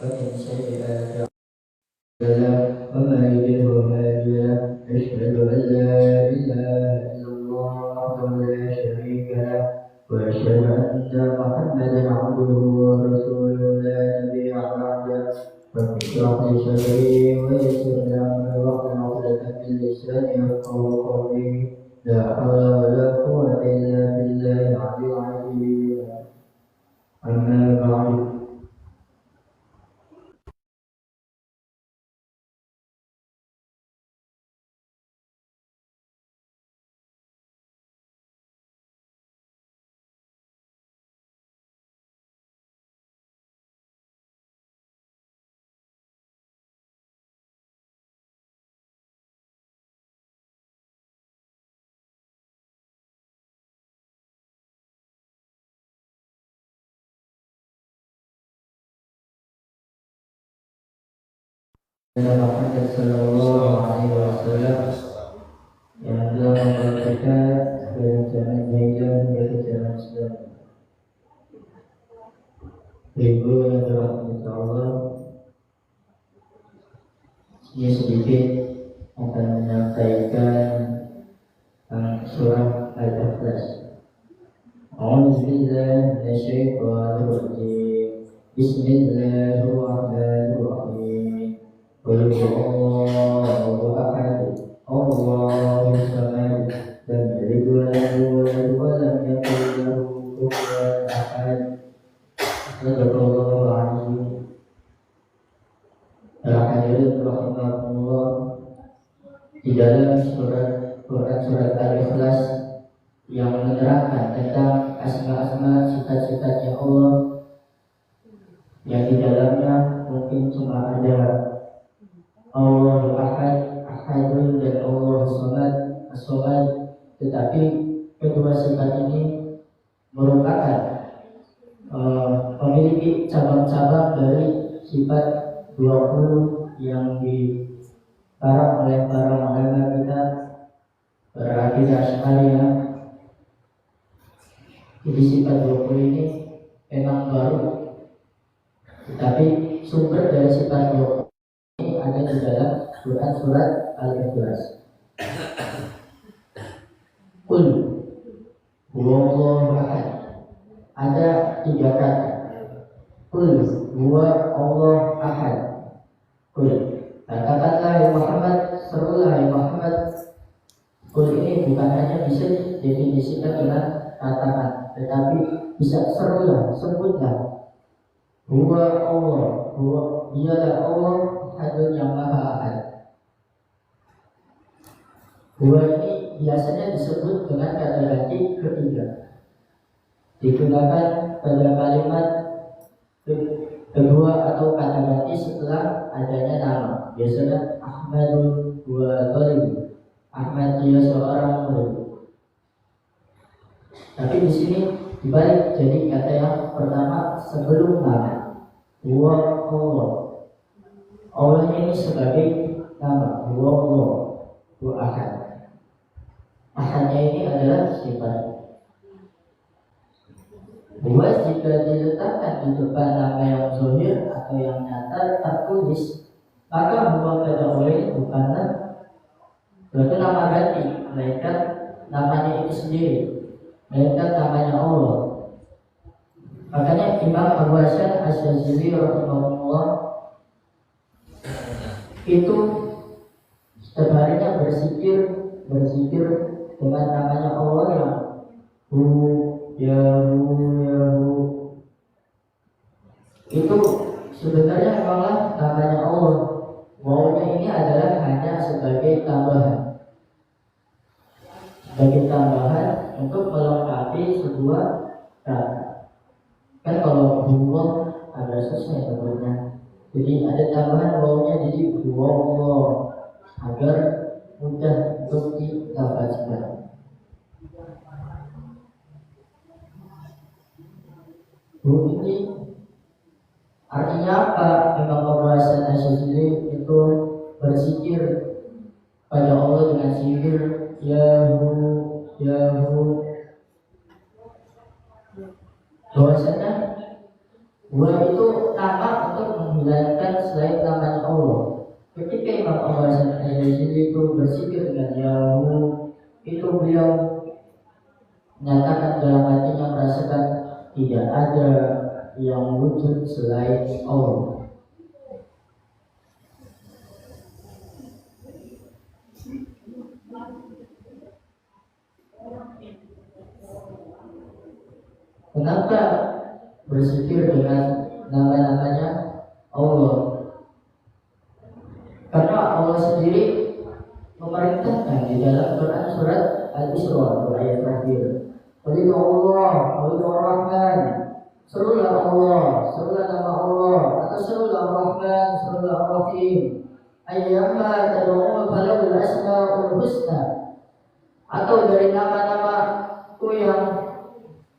ومن سيئات أعمالنا ومن يضلل هادي له أشهد أن لا إله إلا الله وحده لا شريك له وأشهد أن محمدا عبده ورسوله لا نبي بعده رب اشرح لي صدري ويسر لي أمري واحلل عقدة من لساني يفقهوا قولي لا حول ولا قوة إلا بالله العلي العظيم أما بعد Muhammad Sallallahu Alaihi Wasallam yang telah membawa kita dari jalan jahiliyah menuju jalan Islam. Ibu yang dirahmati Allah, ini sedikit akan menyampaikan surah Al-Ikhlas. A'udzubillahi minasyaitonir rajim. Bismillahirrahmanirrahim. Qul huwallahu ahad, Allahus samad, lam yalid wa lam yulad wa lam yakul lahu kufuwan ahad. Sadaqallahu al-azim. Hadirin rahimakumullah, di dalam surat Al-Ikhlas yang menerangkan tentang asma-asma sifat-sifatnya Allah, yang di dalamnya mungkin cuma ada Allahu Ahad, Ahadun, dan Allahu Samad, As-Samad, tetapi kedua sifat ini merupakan memiliki cabang-cabang dari sifat 20 yang dikarang oleh para ulama kita berakidah Asy'ariyah. Jadi sifat 20 ini memang baru, tetapi sumber dari sifat 20 ini ada di dalam surat Al-Ikhlas. Qul huwallahu ahad, ada 3 kata. Qul huwa Allah ahad. Qul, katakanlah ya Muhammad, serulah ya Muhammad. Qul ini bukan hanya bisa didefinisikan dengan katakan, tetapi bisa serulah, sebutlah. Huwa Allah, huwa dialah Allah, ahadun yang maha ahad. Huwa ini biasanya disebut dengan kata ganti ketiga, digunakan pada kalimat kedua atau kata ganti setelah adanya nama. Biasanya Ahmadun wa Talib, Ahmad dia seorang murid. Tapi di sini dibalik jadi kata yang pertama sebelum nama. Huwa Allah, Allah ini sebagai nama. Huwa Allah, huwa ahad. Ahadnya ini adalah sifat. Huwa jika diletakkan di depan nama yang zahir atau yang nyata tertulis, maka huwa pada Allah ini bukanlah berarti nama ganti, melainkan namanya itu sendiri, melainkan namanya Allah. Makanya Imam Abu Hasan Asy-Syadzili rahimahullah itu setiap harinya berzikir dengan namanya Allah yang Hu ya Hu. Itu sebenarnya memanglah namanya Allah. Wawunya ini adalah hanya sebagai tambahan, untuk melengkapi sebuah kata. Kan kalau huwa ada selesai sebutnya, jadi ada tambahan wawunya, jadi huwa Allah agar mudah untuk dilafazkan. Ini artinya apa? Memang pembahasan Asy-Syadzili itu berzikir pada Allah dengan zikir ya Hu. Bahwasanya Wa itu nama untuk dilainkan selain namanya Allah. Ketika Imam Ahmad Al-Ghazali itu bersikir dengan Yahu, itu beliau menyatakan dalam hatinya merasakan tidak ada yang wujud selain Allah. Kenapa bersikir dengan nama-namanya Allah? Karena Allah sendiri memerintahkan di dalam Quran surat Al-Isra ayat terakhir. Qul Allah, qul Rahman. Serulah Allah, serulah nama Allah, atau serulah Rahman, serulah Rahim. Ayyamma tad'u falahul asmaul husna. Atau dari nama-namaku yang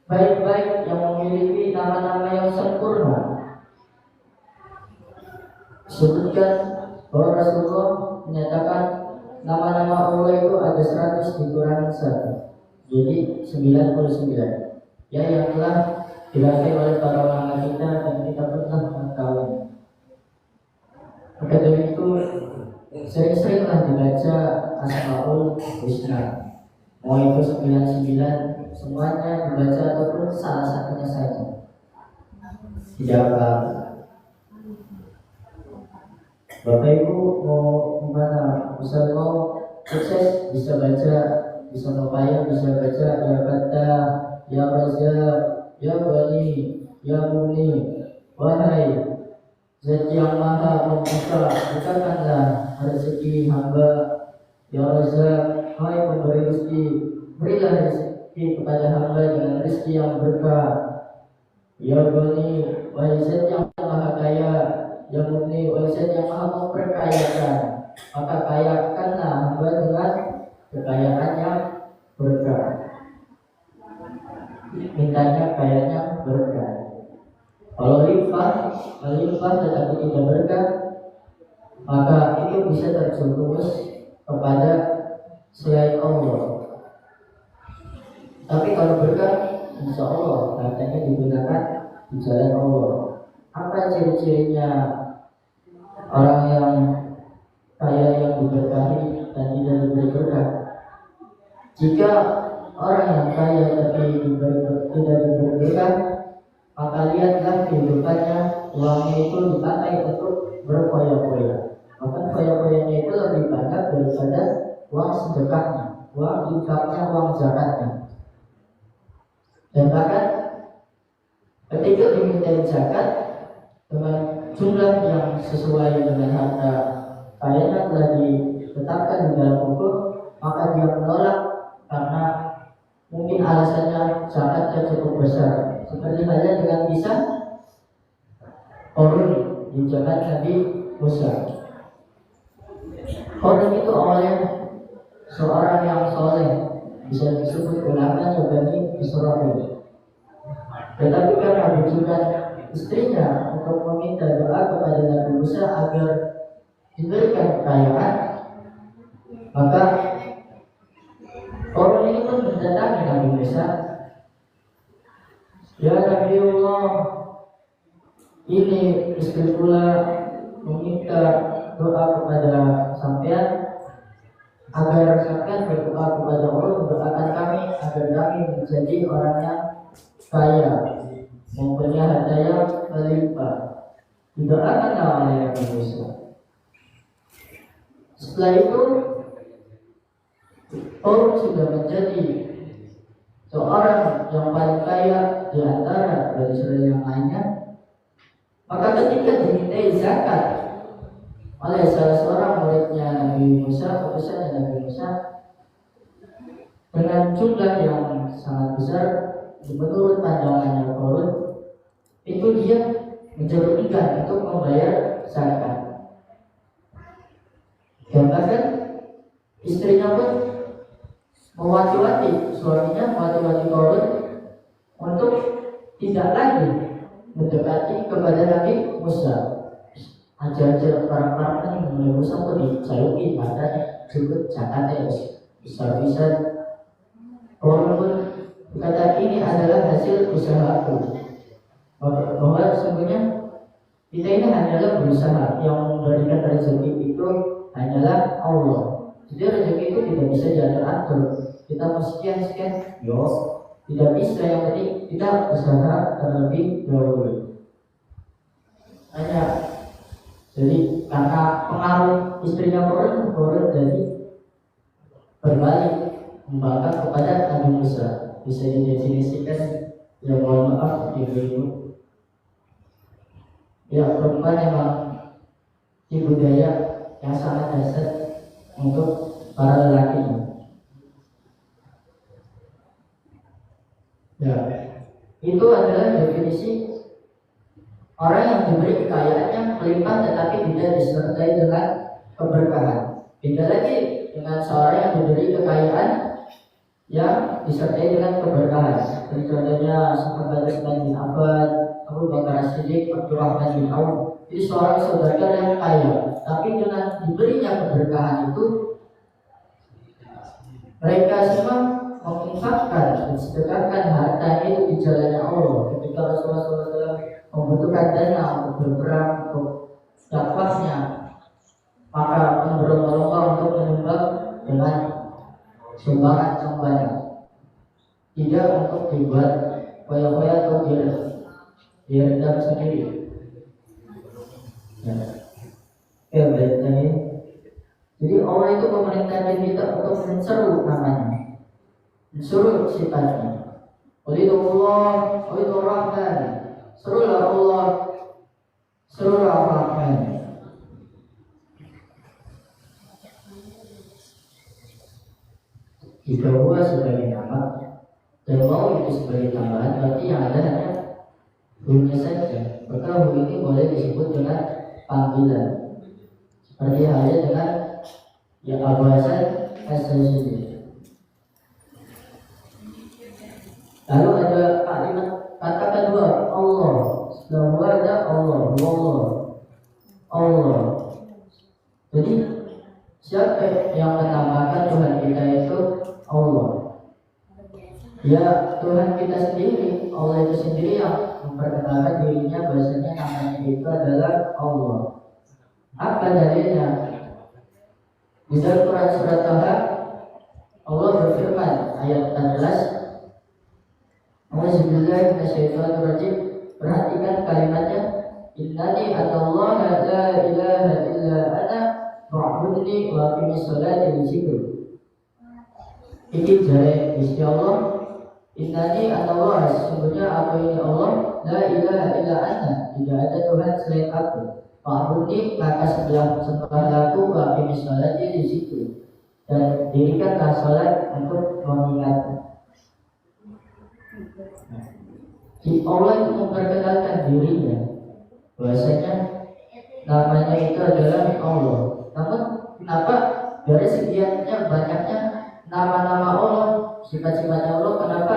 baik-baik, yang memiliki nama-nama yang sempurna. Sebutkan bahwa Rasulullah menyatakan nama-nama Allah itu ada 100 dikurangi 1, jadi 99. Ya, yang telah dilatih oleh para ulama kita dan kita pernah mengetahui. Maka dari itu sering-seringlah dibaca Asmaul Husna. Mau itu 99 semuanya dibaca ataupun salah satunya saja. Tidak apa. Bapak Ibu mau gimana? Bisa mau sukses, bisa baca, bisa mau kaya, bisa baca ya Fattah, ya Razzaq, ya Ghani, ya Mughni. Wahai Zat yang Maha Membuka, bukakanlah rezeki hamba. Ya Razzaq, wahai pemberi rezeki, berilah rezeki kepada hamba dengan rezeki yang berkah. Ya Ghani, wahai Zat yang Maha Kaya. Ya Mughni, wahai Zat yang Maha memperkayakan, maka kayakanlah hamba dengan kekayaan yang berkah. Mintanya kayanya berkah. Kalau limpah tetapi tidak berkah, maka itu bisa terjerumus kepada selain Allah. Tapi kalau berkah, insya Allah hartanya digunakan di jalan Allah. Apa ciri-cirinya orang yang kaya yang diberkahi dan tidak diberi berkah? Jika orang yang kaya tapi tidak diberi berkah, maka lihatlah kehidupannya, uangnya itu dipakai untuk berfoya-foya. Bahkan foya-foyanya itu lebih banyak daripada uang sedekahnya, uang infaknya, uang zakatnya. Dan bahkan ketika dimintai zakat dengan jumlah yang sesuai dengan harta kayanya telah ditetapkan di dalam hukum, maka dia menolak karena mungkin alasannya zakatnya cukup besar. Seperti halnya dengan kisah Qarun di zaman Nabi Musa. Qarun itu oleh seorang yang soleh, bisa disebut ulama Bani Israil. Tetapi karena bujukan istrinya untuk meminta doa kepada Nabi Musa agar diberikan kekayaan, maka Qarun ini pun mendatangi Nabi Musa. Ya Nabi Allah, ini istri pula meminta doa kepada sampean agar sampean berdoa kepada Allah, mendoakan kami agar kami menjadi orang yang kaya, mempunyai harta yang melimpah. Didoakanlah oleh Nabi Musa. Setelah itu Qarun sudah menjadi seorang yang paling kaya di antara Bani Israil yang lainnya. Maka ketika dimintai zakat oleh salah seorang muridnya Nabi Musa, utusannya Nabi Musa, dengan jumlah yang sangat besar menurut pandangannya Qarun, itu dia menjadi enggan untuk membayar zakat. Dan bahkan istrinya pun mewanti-wanti suaminya, mewanti-wanti Qarun untuk tidak lagi mendekati kepada Nabi Musa. Ajar-ajar para Nabi Musa pun dijaluki, makanya juga zakatnya bisa-bisa. Qarun pun berkata, ini adalah hasil usahaku, bahwa sesungguhnya Kita ini hanyalah berusaha, yang memberikan rezeki itu hanyalah Allah. Jadi rezeki itu tidak bisa diatur-atur. Kita mau sekian, yo, tidak bisa. Yang penting kita usaha terlebih dahulu. Hanya jadi karena pengaruh istrinya Korun jadi berbalik membangkang kepada Nabi Musa. Bisa didefinisikan, ya mohon maaf ibu-ibu. Ya, perempuan memang di budaya yang sangat dasar untuk para lelaki. Ya, itu adalah definisi orang yang diberi kekayaannya melimpah tetapi tidak disertai dengan keberkahan. Beda lagi dengan seorang yang diberi kekayaan yang disertai dengan keberkahan. Seperti contohnya sahabat Utsman bin Affan, Abu Bakar As-Siddiq, Abdurrahman bin Auf. Jadi seorang saudagar yang kaya, tapi dengan diberinya keberkahan itu mereka semua menginfakkan dan sedekahkan hartanya itu di jalannya Allah. Ketika Rasulullah SAW membutuhkan dana untuk berperang, untuk dakwahnya, maka akan berlomba-lomba untuk menyumbang dengan sumbangan yang banyak, tidak untuk dibuat koyak-koyak atau direndam sendiri. Ya. Tadi. Jadi Allah itu memerintahkan kita untuk menseru namanya, menseru sifatnya. Walidullah, Walidur Rahman. Serulah Allah, serulah Rahman. Jika huwa sebagai nama dan mau itu sebagai tambahan, berarti yang ada hanya hunya saja. Maka hu ini boleh disebut dengan panggilan, seperti halnya dengan ya abasan as-sajid. Lalu ada kalimat kata kedua Allah. Setelah ada Allah, Allah. Jadi siapa yang menamakan Tuhan kita itu Allah? Ya Tuhan kita sendiri. Allah itu sendiri yang memperkenalkan dirinya bahasanya namanya itu adalah Allah. Apa dalilnya? Di dalam Quran surat Taha Allah berfirman ayat 14, Auzubillahi minasyaitonirrajim. Perhatikan kalimatnya, Innani atallaha la ilaha illa ana fa'budni wa aqimis sholata li dzikri. Ini jare Gusti Allah, Innani atallaha, sesungguhnya aku ini Allah, la ilaha illa ana, tidak ada Tuhan selain aku. Fa'budni, maka sembahlah aku wa aqimis sholata li dzikri, dan dirikanlah salat untuk mengingatku. Si Allah itu memperkenalkan dirinya bahwasanya namanya itu adalah Allah. Namun kenapa dari sekiannya banyaknya nama-nama Allah, sifat-sifatnya Allah, kenapa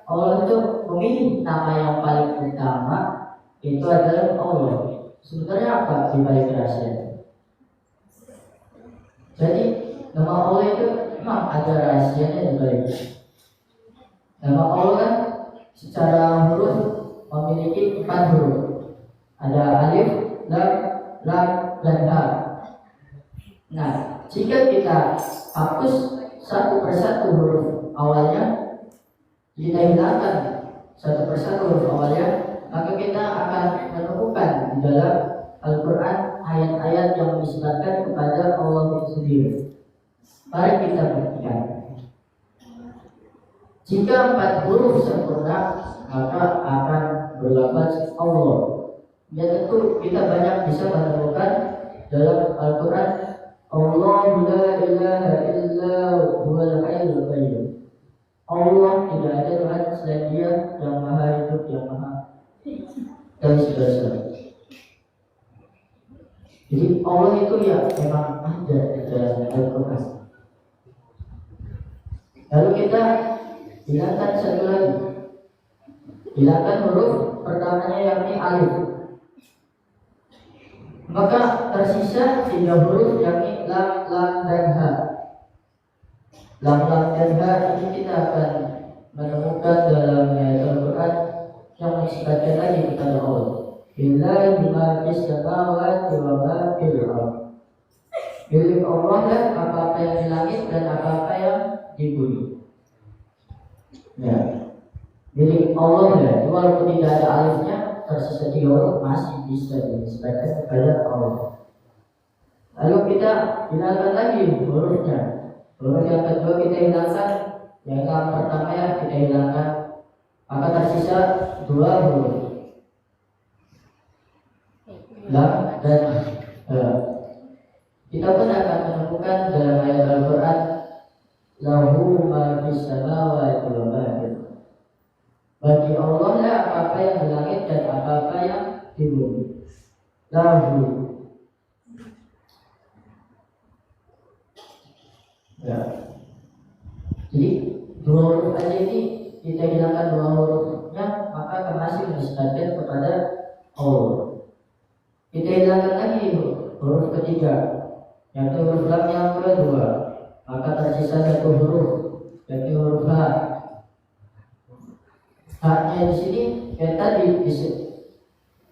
Allah itu memilih nama yang paling utama itu adalah Allah? Sebenarnya apa di balik rahasia? Jadi nama Allah itu memang ada rahasianya di balik. Nama Allah kan secara huruf memiliki 4 huruf. Ada alif, lam, dan ha. Nah, jika kita hapus satu persatu huruf awalnya, kita hilangkan satu persatu huruf awalnya, maka kita akan menemukan di dalam Al-Quran ayat-ayat yang menisbatkan kepada Allah itu sendiri. Mari kita perhatikan. Jika 4 huruf sempurna, maka akan berlafaz Allah. Ya tentu kita banyak bisa menemukan dalam Al-Quran Allahu la ilaha illa huwal hayyul qayyum. Allah tidak ada Tuhan selain Dia yang Maha Hidup, yang Maha dan sebagainya. Jadi Allah itu ya memang ada di dalam Al-Quran. Lalu kita hilangkan satu lagi, hilangkan huruf pertamanya yakni alif, maka tersisa 3 huruf yakni lam, dan ha. Lam, dan ha ini kita akan menemukan dalam ayat Al-Quran yang mengisbatkan lagi kepada Allah. Lillahi ma fis samawati wa ma fil ardh. Milik Allah lah apa-apa yang di langit dan apa-apa yang di bumi. Ya. Milik Allah ya, walaupun tidak ada alifnya, tersisa 3 huruf masih bisa dinisbatkan kepada Allah. Lalu kita hilangkan lagi hurufnya. Huruf yang kedua kita hilangkan, yang pertama ya kita hilangkan, maka tersisa 2 huruf. Lam dan kita pun akan menemukan dalam ayat Al-Quran, lahu ma fis samawati wa ma fil ardh. Bagi Allah lah apa-apa yang di langit dan apa-apa yang di bumi. Lahu. Ya. Jadi 2 huruf aja ini kita hilangkan 2 hurufnya, maka masih menisbatkan kepada Allah. Kita hilangkan lagi huruf ketiga, yaitu huruf lam yang kedua, maka tersisa 1 huruf, yaitu huruf ha. Ha-nya di sini kayak tadi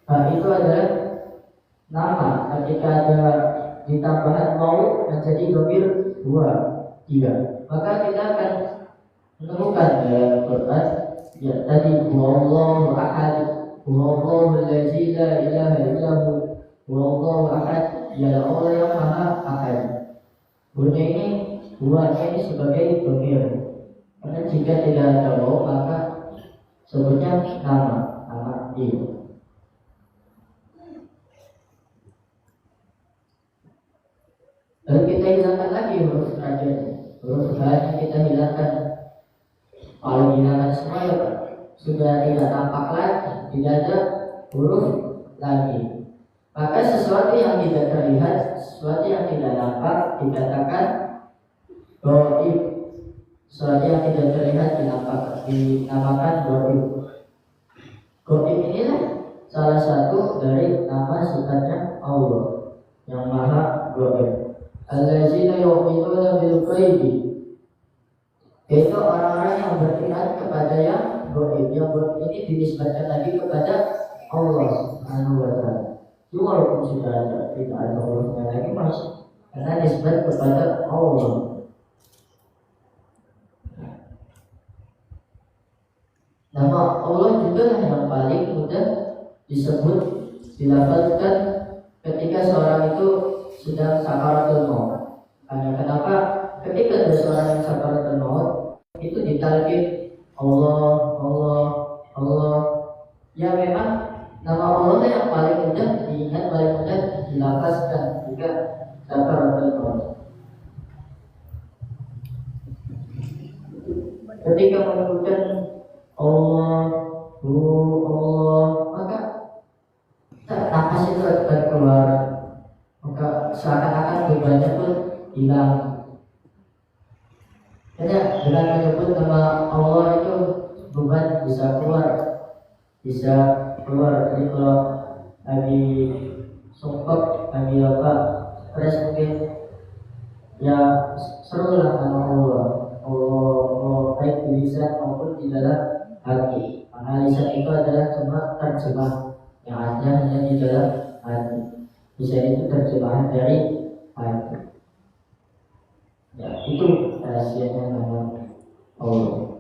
ha itu adalah nama. Ketika ada ditambahan mau menjadi dhamir 2, 3, maka kita akan menemukan Quran ya tadi huwallahu ahad, huwallahu allazi la ilaha illahu, huwallahu ahad, ya Allah yang maha ahad. Bunyi ini buatnya ini sebagai dhamir, karena jika tidak ada waw maka sebutnya nama dia. Lalu kita hilangkan lagi huruf terakhir, huruf H kita hilangkan. Kalau hilangkan semua ya Pak, sudah tidak tampak lagi, tidak ada huruf lagi. Maka sesuatu yang tidak terlihat, sesuatu yang tidak nampak dikatakan ghaib. Sesuatu yang tidak terlihat dinamakan ghaib. Ghaib inilah salah satu dari nama sifatnya Allah yang maha ghaib. Allazina yu'minuna bil ghaibi, itu orang-orang yang beriman kepada yang ghaib. Yang ghaib ini dinisbatkan lagi kepada Allah Subhanahu wa taala. Cuma walaupun sudah ada, tidak ada Allahnya lagi masih karena nisbat kepada Allah. Nama Allah juga yang paling mudah disebut, dilafazkan ketika seorang itu sedang sakaratul maut. Kenapa? Ketika ada seorang yang sakaratul maut itu ditalqin Allah, Allah, Allah. Ya memang nama Allah yang paling mudah diingat, paling mudah dilafazkan jika sakaratul maut. Ketika menyebutkan Allah, Allah, maka nafas itu akan keluar, maka seakan-akan bebannya pun hilang. Karena dengan menyebut nama Allah itu beban bisa keluar. Jadi kalau lagi sumpah, lagi stres mungkin, ya seru lah nama Allah. Allah baik di lisan maupun di dalam hati. Karena lisan itu adalah cuma terjemah, yang ada hanya di dalam hati. Lisan itu terjemahan dari hati. Ya, itu rahasianya nama Allah.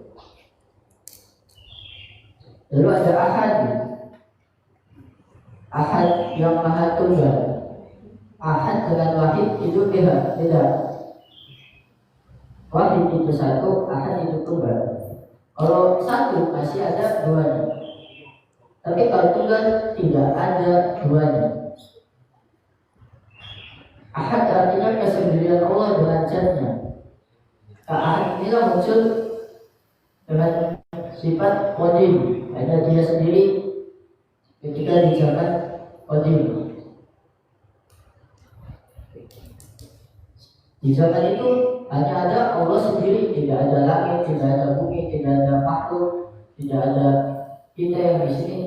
Lalu ada Ahad. Ahad yang maha tunggal. Ahad dengan wahid itu beda. Wahid itu satu, ahad itu tunggal. Kalau satu masih ada duanya, tapi kalau tunggal tidak ada duanya. Ahad artinya kesendirian Allah dengan zatnya. Ahad inilah muncul dengan sifat qadim, hanya dia sendiri ketika di zaman qadim. Di zaman itu hanya ada Allah sendiri, tidak ada langit, tidak ada bumi, tidak ada makhluk, tidak ada kita yang di sini.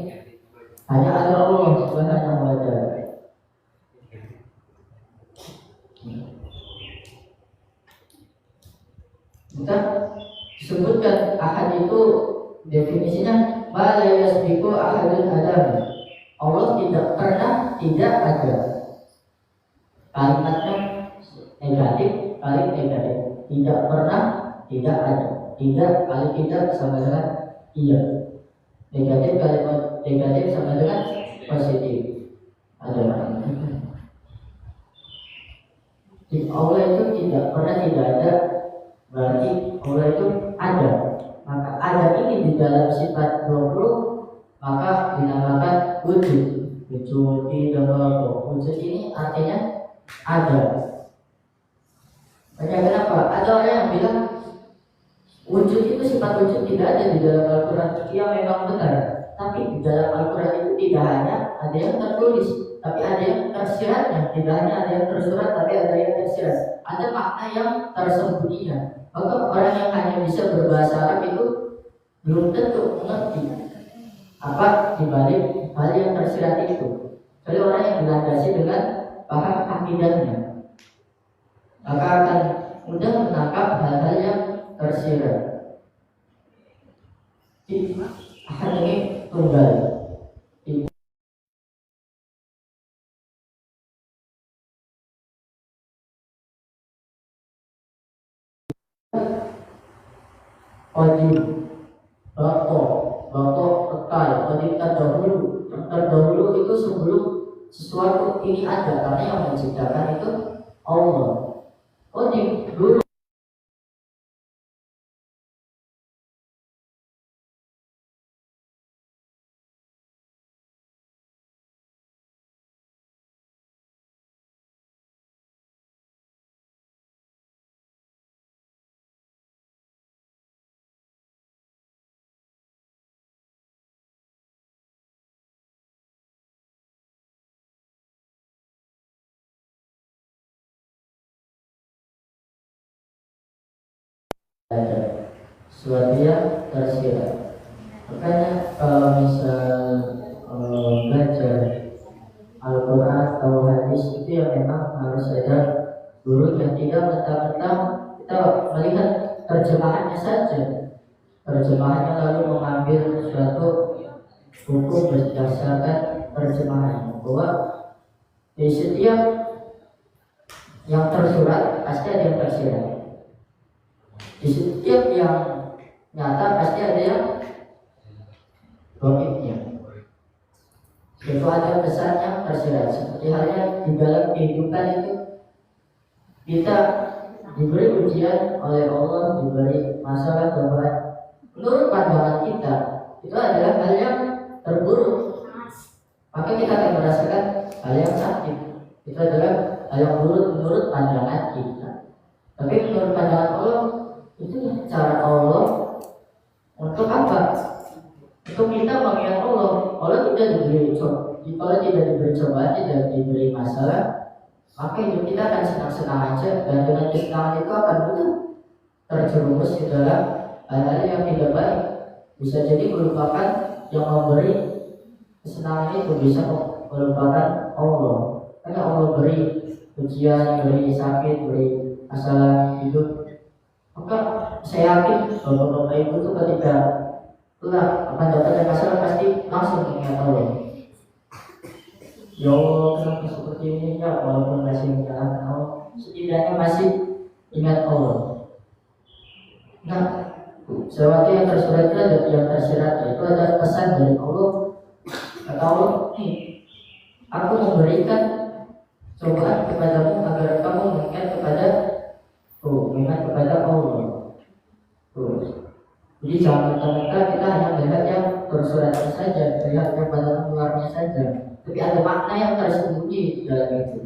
Hanya ada Allah Subhanahu wa taala. Maka disebutkan ahad itu definisinya ma la yasbiqu ahadun adam. Allah tidak ada. Kalimatnya negatif kali negatif. Tidak pernah, tidak ada. Tidak kali tidak sama dengan iya. Negatif kali negatif sama dengan positif. Ada. Jadi Allah itu tidak pernah, tidak ada, berarti Allah itu ada. Maka ada ini di dalam sifat 20, maka dinamakan wujud. Wujud tidak apa. Wujud ini artinya ada. Makanya kenapa? Ada orang yang bilang wujud itu, sifat wujud tidak ada di dalam Al-Quran. Ia memang benar, tapi di dalam Al-Quran itu tidak hanya ada yang tertulis, tapi ada yang tersiratnya. Tidak hanya ada yang tersurat, tapi ada yang tersirat. Ada makna yang tersembunyinya. Maka orang yang hanya bisa berbahasa Arab itu belum tentu mengerti apa dibalik hal yang tersirat itu. Jadi orang yang dilandasi dengan paham akidahnya, maka akan mudah menangkap hal-hal yang tersirat. Ahad ini tunggal. Qadim, bako kekal, qadim terdahulu. Yang terdahulu itu sebelum sesuatu ini ada, karena yang menciptakan itu Allah. Qadim dulu. Ada sesuatu yang tersirat. Makanya kalau misal belajar Al-Quran atau hadis itu yang memang harus ada guru yang tidak mentang-mentang kita melihat terjemahannya saja, terjemahannya lalu mengambil suatu hukum berdasarkan terjemahannya, bahwa di setiap yang tersurat pasti ada yang tersirat. Di setiap yang nyata pasti ada yang goibnya. Itu ada pesan yang tersirat. Seperti halnya di dalam kehidupan itu kita diberi ujian oleh Allah, diberi masalah cobaan. Menurut pandangan kita itu adalah hal yang terburuk. Maka kita akan merasakan hal yang sakit. Itu adalah hal yang buruk menurut pandangan kita. Tapi menurut pandangan Allah, itu cara Allah untuk apa? Untuk kita mengingat Allah. Allah tidak diberi kalau tidak diberi cobaan, tidak diberi masalah, maka hidup kita akan senang-senang aja, dan dengan kesenangan itu akan mudah terjerumus ke dalam hal-hal yang tidak baik. Bisa jadi melupakan yang memberi kesenangan itu, bisa melupakan Allah. Karena Allah beri ujian, beri sakit, beri masalah hidup. Maka saya yakin bapak-bapak ibu itu ketika akan dapatkan masalah pasti langsung mengingat Allah. Ya Allah, kenapa seperti ini ya? Walaupun masih menyalahkan Allah, setidaknya masih ingat Allah. Nah, sesuatu yang tersurat dan yang tersirat itu adalah pesan dari Allah. Kata Allah, aku memberikan cobaan kepadamu agar kamu mengingat kepada Allah. Jadi jangan mentah-mentah kita hanya melihat yang tersuratnya saja, melihat yang pada luarnya saja, tapi ada makna yang tersembunyi di dalam itu.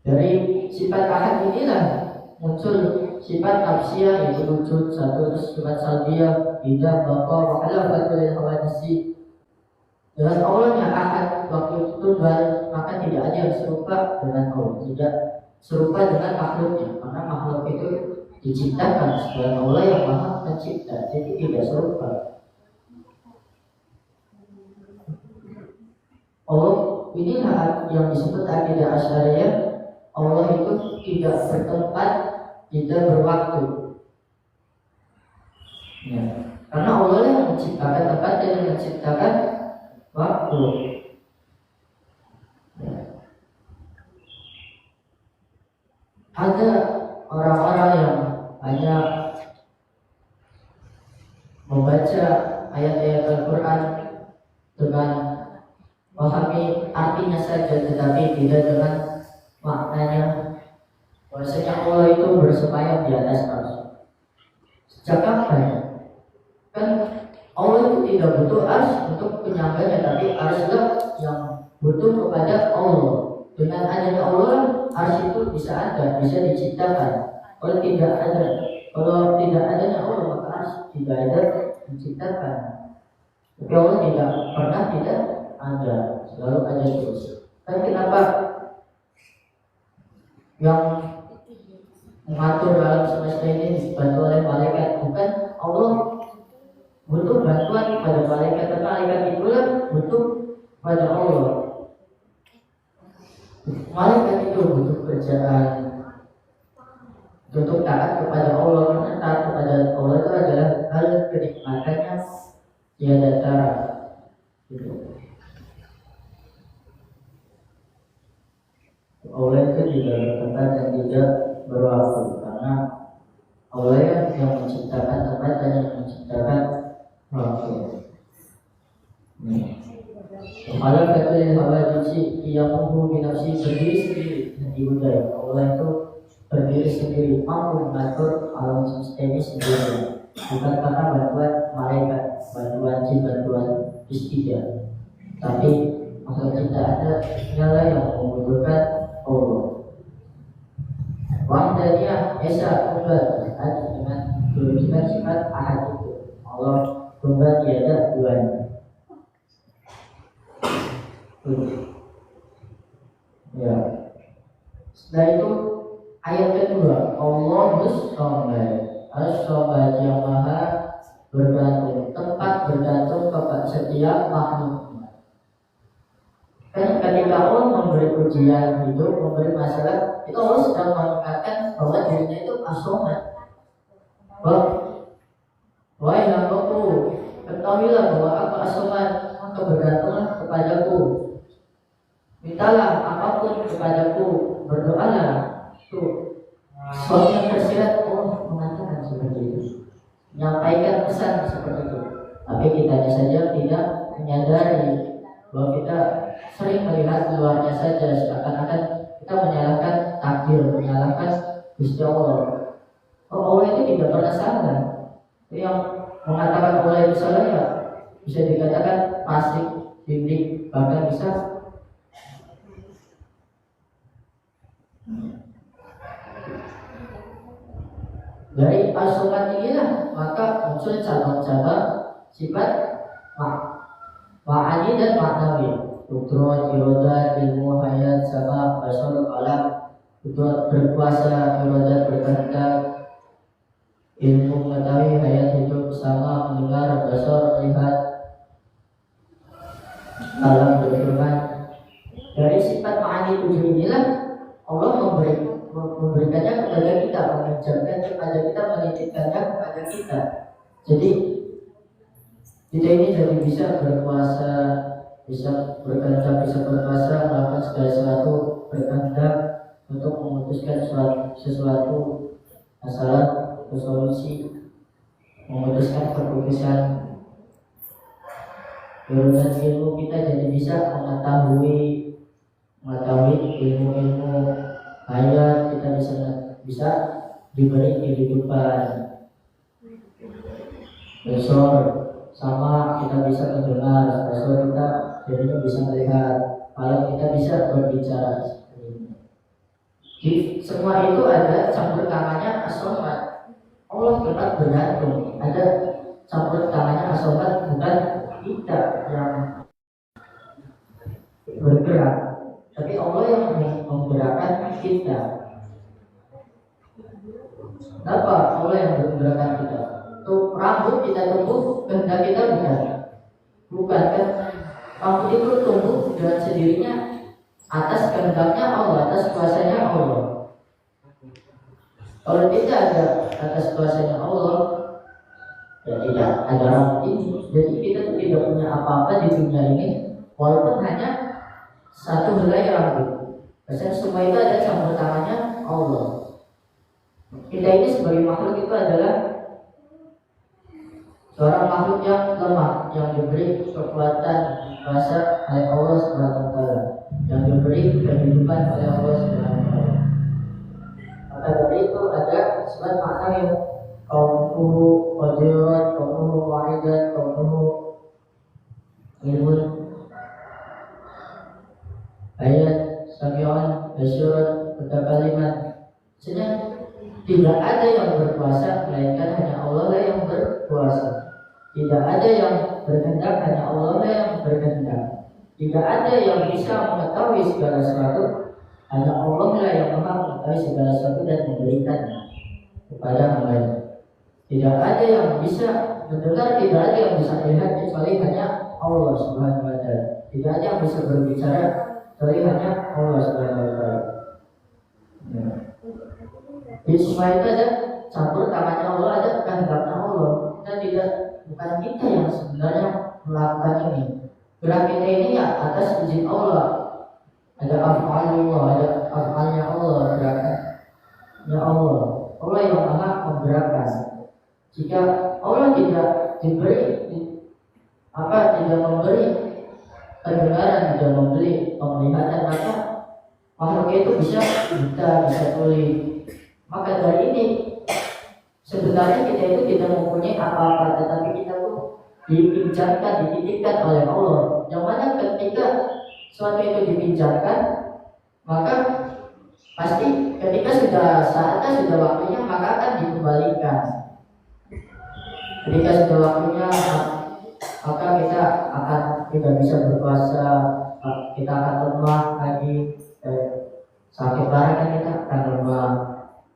Dari sifat ahad inilah muncul sifat nafsiyah, yaitu wujud satu, sifat salbiyah, tidak baqa, wahala, fatul hawadisi. Dengan Allahnya ahad, waktu itu tunggal, maka tidak ada yang serupa dengan Allah, tidak serupa dengan makhluknya, karena makhluk itu diciptakan, sedangkan Allah yang maha pencipta, jadi tidak serupa. Allah inilah yang disebut akidah Asy'ariyah. Allah itu tidak bertempat, tidak berwaktu. Ya. Karena Allah yang menciptakan tempat ada yang menciptakan waktu. Ada orang-orang yang hanya membaca ayat-ayat Al-Quran dengan memahami artinya saja, tetapi tidak dengan maknanya. Bahwasanya Allah itu bersemayam di atas arsy. Sejak kapan? Kan Allah itu tidak butuh arsy untuk penyangganya, tapi arsy-lah yang butuh kepada Allah. Dengan adanya Allah, arsy itu bisa ada, bisa diciptakan. Kalau tidak adanya Allah, maka arsy tidak ada diciptakan. Tapi Allah tidak pernah tidak ada, selalu ada terus. Kan kenapa yang mengatur alam semesta ini dibantu oleh malaikat? Bukan Allah butuh bantuan kepada malaikat, tapi malaikat itulah butuh pada Allah. Malaikat itu butuh kerjaan untuk taat kepada Allah, karena taat kepada Allah itu adalah hal kenikmatannya tiada tara. Allah itu tidak bertempat dan tidak berwaktu, karena Allah yang menciptakan tempat dan yang menciptakan waktu. Kalau kata Allah dici yang mampu binafsi berdiri sendiri di budaya, Allah itu berdiri sendiri, mampu mengatur alam semesta ini sendiri, bukan karena bantuan malaikat, bantuan jin, bantuan istilah, tapi makhluk ciptaannya nyala yang membutuhkan Allah. Wahdaniyah Esa tunggal dengan berbicara sifat ahad itu. Allah tunggal tiada duanya. Ya. Setelah itu ayat kedua, Allahus Somad, As-Somad yang maha bergantung, tempat bergantung kepada setiap makhluk. Kan ketika Allah memberi ujian itu, memberi masalah, itu Allah sedang mengatakan bahwa dirinya itu As-Somad. Wahai hambaku, ketahuilah bahwa aku As-Somad, maka bergantunglah kepadaku. Mintalah apapun kepadaku, berdoalah. Tuh, suatu yang tersirat Allah mengatakan seperti itu, menyampaikan pesan seperti itu. Tapi kita saja tidak menyadari bahwa kita sering melihat luarnya saja, seakan-akan kita menyalahkan takdir, menyalahkan Gusti Allah. Allah itu tidak pernah salah. Yang mengatakan Allah itu salah ya bisa dikatakan fasik, bimbing, bahkan bisa dari As-Somad inilah maka muncul cabang-cabang sifat ma'ani dan maknawi. Kudrat, irodat, ilmu, hayat, sama, basar, alam. Kudrat berkuasa, irodat berkehendak, ilmu mengetahui, hayat hidup, sama, mendengar, basar, lihat, alam berfirman. Dari sifat ma'ani tujuh inilah Allah memberikannya kepada kita, mengajarkan kepada kita, menitipkannya kepada kita. Jadi kita ini jadi bisa berkuasa, bisa berkehendak, bisa berkuasa, melakukan segala sesuatu, berkehendak untuk memutuskan sesuatu masalah, solusi, memutuskan keputusan. Dengan ilmu kita jadi bisa mengetahui ilmu-ilmu hayat, kita bisa diberi kehidupan. Besok sama kita bisa mendengar, besok kita jadinya bisa melihat, kalau kita bisa berbicara. Di semua itu ada campur tangannya As-Somad. Allah tetap bergantung, ada campur tangannya As-Somad, bukan kita yang bergerak, tapi Allah yang menggerakkan kita. Kenapa Allah yang menggerakkan kita? Tuh rambut kita tumbuh, kehendak kita bukan kan? Rambut itu tumbuh dengan sendirinya atas kehendaknya Allah, atas kuasanya Allah. Kalau tidak ada atas kuasanya Allah, Ya tidak ada ini. Jadi kita tidak punya apa-apa di dunia ini, walaupun hanya satu helai rambut. Biasanya semua itu ada campur tangannya Allah. Kita ini sebagai makhluk itu adalah seorang makhluk yang lemah, yang diberi kekuatan kuasa oleh Allah Subhanahu wa taala, yang diberi kehidupan oleh Allah Subhanahu wa taala. Maka dari itu ada sebuah makna yang kaunuhu qadirat, kaunuhu wahidat, kaunuhu ilmun ayat sami'an basyar mutakaliman. Maksudnya tidak ada yang berkuasa melainkan hanya Allah lah yang berkuasa. Tidak ada yang berkehendak, hanya Allah lah yang berkehendak. Tidak ada yang bisa mengetahui segala sesuatu, hanya Allah lah yang maha mengetahui segala sesuatu dan memberikannya kepada hamba-Nya. Tidak ada yang bisa mendengar, tidak ada yang bisa melihat kecuali hanya Allah Subhanahu wa taala. Tidak ada yang bisa berbicara kecuali hanya Allah Subhanahu wa taala. Di semua itu ada campur tangannya Allah, ada kehendaknya Allah. Kita tidak, bukan kita yang sebenarnya melakukan ini. Gerak kita ini ya atas izin Allah. Ada af'alullah, ada af'alnya Allah, gerakannya Allah. Allah yang maha menggerakkan. Jika Allah tidak tidak memberi pendengaran, tidak memberi penglihatan, maka makhluk itu bisa buta, bisa tuli. Maka dari ini sebenarnya kita itu tidak mempunyai apa-apa, tetapi kita tuh dipinjamkan, dititipkan oleh Allah. Yang mana ketika suatu itu dipinjamkan, maka pasti ketika sudah saatnya, sudah waktunya, maka akan dikembalikan. Ketika sudah waktunya, maka kita akan tidak bisa berpuasa, kita akan lemah lagi, sakit parah kan kita akan lemah.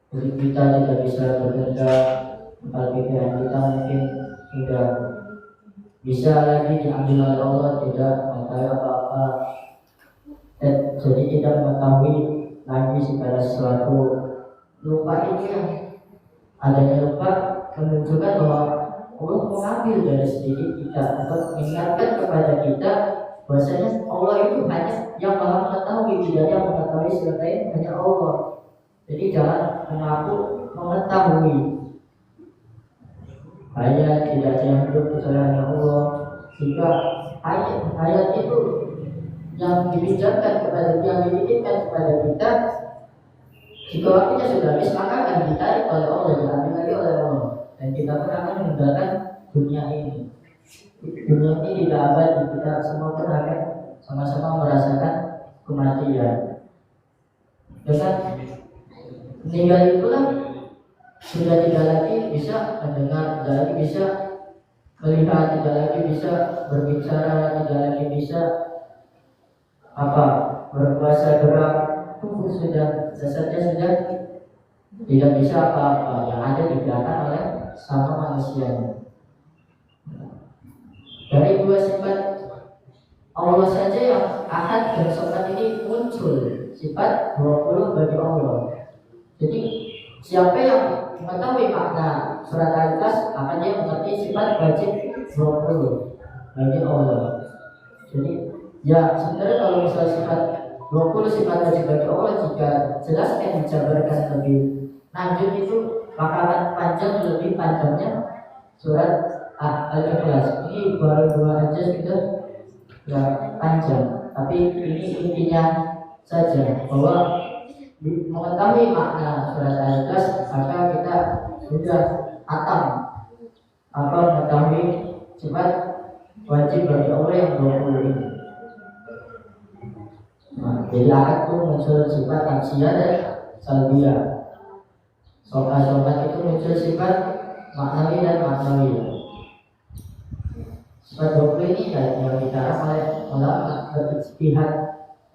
Jadi kita tidak bisa bekerja, kalau pikiran kita mungkin sudah bisa lagi diambil oleh Allah, tidak mengetahui apa-apa. Jadi tidak mengetahui lagi segala sesuatu. Lupa ini yang adanya lupa menunjukkan bahwa Allah mengambil dari sedikit kita untuk mengingatkan kepada kita bahwasanya Allah itu hanya yang maha mengetahui, tidak ada yang mengetahui selain hanya Allah. Jadi jangan mengaku mengetahui. Ayat tidak ada yang hidup kecuali hanya Allah. Jika ayat itu yang dipinjamkan kepada, yang dititipkan kepada kita, jika waktunya sudah habis, maka akan ditarik oleh Allah, diambil lagi oleh Allah, dan kita pun akan meninggalkan dunia ini. Dunia ini tidak abadi, kita semua pun akan sama-sama merasakan kematian. Dengan meninggal itulah sudah tidak lagi bisa mendengar, tidak lagi bisa melihat, tidak lagi bisa berbicara, tidak lagi bisa berkuasa gerak. Sudah jasadnya sudah tidak bisa apa-apa, yang ada digunakan oleh sama manusia. Dari dua sifat Allah saja yang Ahad dan Somad ini muncul sifat 20 bagi Allah. Jadi siapa yang mengetahui makna surat Al-Ikhlas, maka dia mengerti sifat wajib 20 bagi Allah. Jadi ya sebenarnya kalau misalnya sifat 20 sifat wajib bagi Allah, jika jelas yang dijabarkan lebih lanjut itu, maka akan panjang, lebih panjangnya surat Al-Ikhlas. Ini baru dua aja sudah panjang, tapi ini intinya saja bahwa mengetahui makna surat Al-Ikhlas, maka kita sudah atam mengetahui sifat wajib bagi Allah yang 20 ini. Jadi akad itu muncul sifat nafsiyah dan salbiyah. Sobat itu muncul sifat maknawi dan maknawi. Sifat 20 ini yang dikarang oleh ulama berijtihad,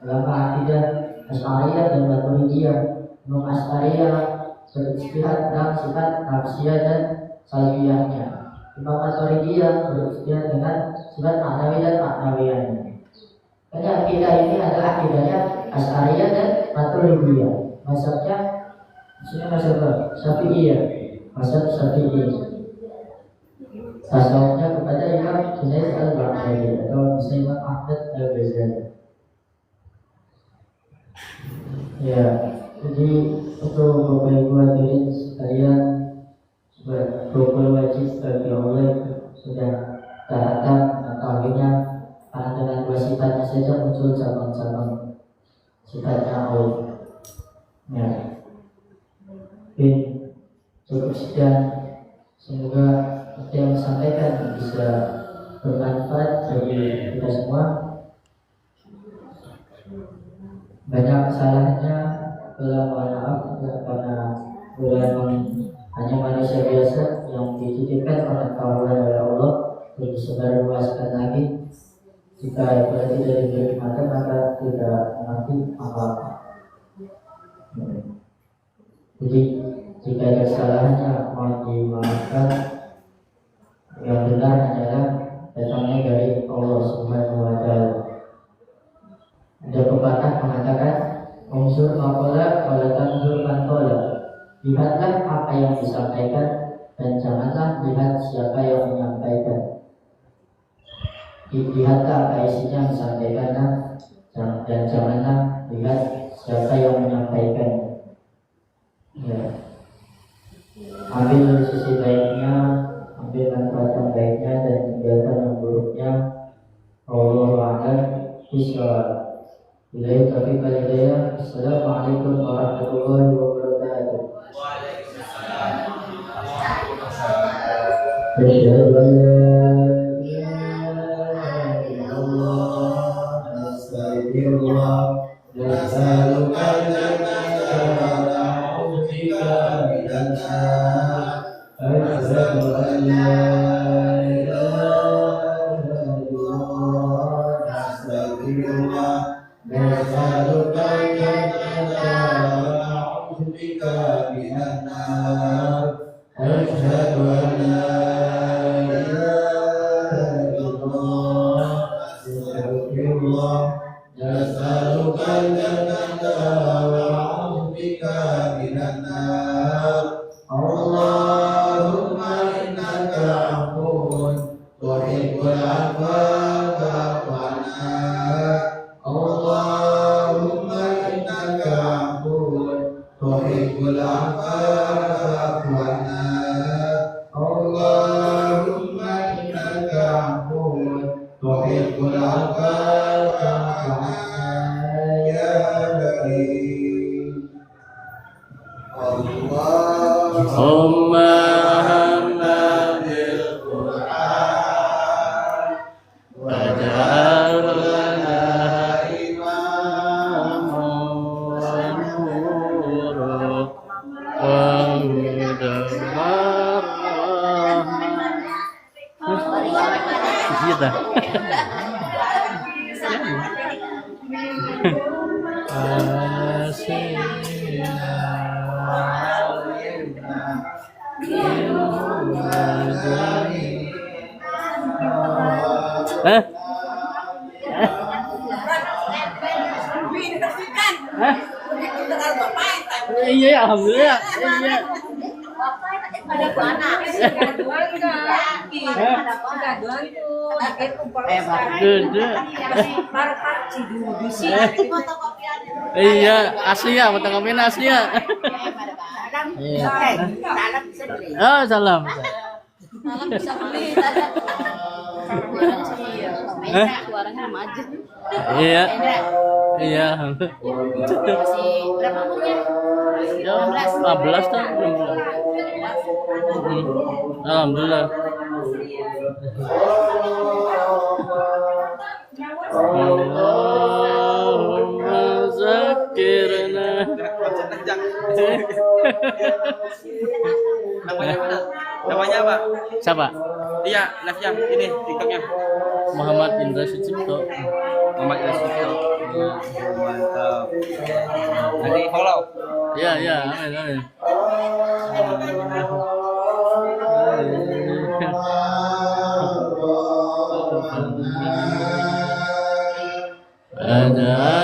ulama akidah Asy'ariyah dan Maturidiyah. Imam Asy'ariyah berijtihad dalam sifat nafsiyah dan salbiyahnya. Imam Maturidiyah berijtihad dengan sifat maknawi dan maknawiyahnya. Karena akidah ini adalah akidahnya Asy'ariyah dan Maturidiyah. Mazhabnya mazhab Syafi'iyah, mazhab Syafi'i. tasawufnya kepada Imam Junaid al-Baghdadi atau bisa Imam Ahmad al-Ghazali. Ya, jadi untuk Bapak Ibu hadirin sekalian, rukun wajib bagi Allah sudah terhatam mengetahuinya, karena dengan dua sifatnya saja muncul cabang-cabang sifatnya Allah. Ya, mungkin cukup sekian. Semoga apa yang disampaikan bisa bermanfaat bagi kita semua. Banyak kesalahannya, kalau mohon maaf ya, karena memang hanya manusia biasa yang dititipkan pengetahuan oleh Allah untuk disebarluaskan lagi. Jika itu tidak diberi mata, maka tidak mengerti apa-apa. Jadi jika ada kesalahannya mohon dimaafkan. Yang benar adalah datangnya dari Allah Subhanahu wa Ta'ala. Ada pepatah mengatakan, unsur maqala wala tanzur man qala. Lihatlah apa yang disampaikan dan janganlah lihat siapa yang menyampaikan. Lihatlah apa isinya yang disampaikan dan janganlah lihat siapa yang menyampaikan. Ya. Ambil sisi baiknya, ambil manfaat yang baiknya dan tinggalkan yang buruknya. Wallahu a'lam bishawab. Billahi taufiq wal hidayah. Assalamualaikum warahmatullahi wabarakatuh. Waalaikumsalam warahmatullahi wabarakatuh. Asyhadu an la ilaha illallah, astaghfirullah, nas'aluka al-jannata wa na'udzubika minan nar. Asyhadu an la ilaha illallah, astaghfirullah, nas'aluka al-jannata wa na'udzubika minan nar. Asyhadu an la ilaha illallah, astaghfirullah, nas'aluka al-jannata wa na'udzubika minan nar. Allahumma innaka afuwwun tuhibbul afwa fa'fu anna. Allahumma innaka afuwwun tuhibbul afwa fa'fu anna. Allahumma innaka afuwwun tuhibbul afwa fa'fu anna ya karim. Allahumma hamna bil Qur'an waj'al lana imaman wa nuran wa hudan wa rahmah. Iya, alhamdulillah. Iya. Iya, asli ya, fotokopian asli ya. Oh, salam. Salam bisa beli. Suaranya maju. Iya. Iya. Masih berapa umurnya? 15 tahun. Alhamdulillah. Allahumma zakirna. Namanya mana? Namanya apa? Siapa? Iya, live-nya ini TikTok-nya. Muhammad Indra Sucipto. Muhammad Indra Sucipto. Mantap. Nanti follow. Iya, iya, amin, amin. Ada